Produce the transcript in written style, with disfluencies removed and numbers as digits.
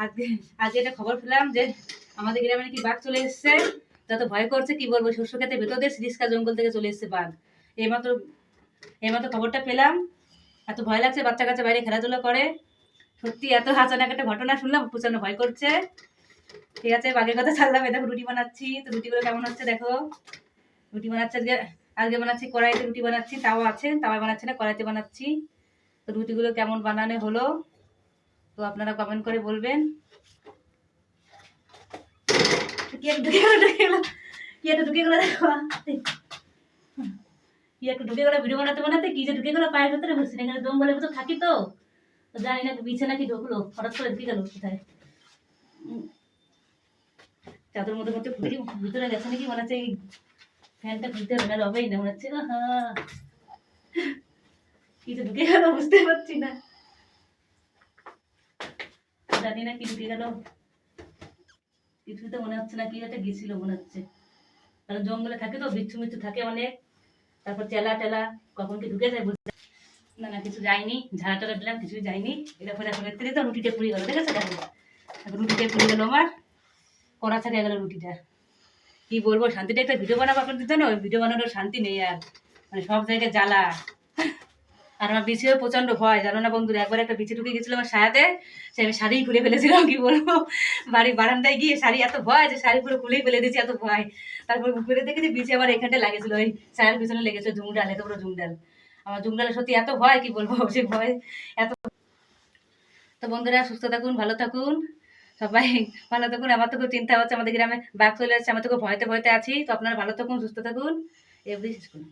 আজকে আজকে একটা খবর পেলাম যে আমাদের গ্রামে নাকি বাঘ চলে এসেছে। যত ভয় করছে কি বলবো, শস্য খেতে ভেতর দিয়ে সিরিস্কা জঙ্গল থেকে চলে এসেছে বাঘ। এইমাত্র এইমাত্র খবরটা পেলাম। এত ভয় লাগছে, বাচ্চা কাচ্চা বাইরে খেলাধুলা করে। সত্যি এত আচানক একটা ঘটনা শুনলাম, প্রচন্ড ভয় করছে। ঠিক আছে, বাঘের কথা ছাড়লাম। দেখো রুটি বানাচ্ছি, তো রুটিগুলো কেমন হচ্ছে দেখো। রুটি বানাচ্ছি আজকে। আজকে বানাচ্ছি কড়াইতে রুটি বানাচ্ছি, তাওয়া আছে, তাওয়ায় বানাচ্ছি না, কড়াইতে বানাচ্ছি। তো রুটিগুলো কেমন বানানো হলো তো আপনারা কমেন্ট করে বলবেন। কি একটা ঢুকে গেলো, কি একটা ঢুকে গেলো দেখো, কি একটা ঢুকে গেলো ভিডিও বানাতে বানাতে, কি যে ঢুকে গেলো পায়ের ভেতরে। বসছি এখানে জঙ্গলের ভেতর থাকি, তো জানি না বিছে নাকি ঢুকলো, হঠাৎ করে ঢুকে গেল কোথায়। চাদর মধ্যে মধ্যে ফুটি ভিতরে গেছে নাকি মনে হচ্ছে। এই ফ্যানটা খুলতে হবে, না হবেই না মনে হচ্ছে। কি যে ঢুকে গেল বুঝতে পারছি না, জানি না কি ঢুকে গেল, কিছু তো মনে হচ্ছে না। কি একটা গেছিল মনে হচ্ছে, কারণ জঙ্গলে থাকে তো, বিচ্ছু মিচ্ছু থাকে অনেক। তারপর চেলা টেলা কখন কি ঢুকে যায় বুঝতে না। না কিছু যায়নি, ঝাড়া টাড়া দিলাম, কিছুই যায়নি। এটা ফেরা ফেলে তো রুটিটা পুড়ে গেল, ঠিক আছে দেখো। রুটিটা পুড়ে গেল আমার, কড়া ছাড়িয়ে গেল রুটিটা। কি বলবো, শান্তিটা একটা ভিডিও বানাবো আপনাদের জন্য, ওই ভিডিও বানানোর শান্তি নেই আর। মানে সব জায়গায় জ্বালা। আর আমার বিছিও প্রচন্ড ভয়, জানো না বন্ধুরা। একবার একটা বিছি ঢুকে গেছিল আমার সায়াতে, সে আমি শাড়ি খুলে ফেলেছিলাম। কি বলবো, বাড়ির বারান্দায় গিয়ে শাড়ি, এত ভয় যে শাড়ি পুরো খুলেই ফেলে দিয়েছি, এত ভয়। তারপর ঘুরে দেখেছি বিছি আমার এখানটা লাগেছিল, ওই সায়ার পিছনে লেগেছিল ঝুমডাল, এত বড় ঝুমডাল। আমার ঝুমডালে সত্যি এত ভয়, কি বলবো, সে ভয় এত। তো বন্ধুরা সুস্থ থাকুন, ভালো থাকুন সবাই, ভালো থাকুন। আমার তো খুব চিন্তা হচ্ছে, আমাদের গ্রামে বাঘ চলে আসছে, আমার তো খুব ভয়তে ভয়তে আছি। তো আপনারা ভালো থাকুন, সুস্থ থাকুন, এ অবধি শেষ করুন।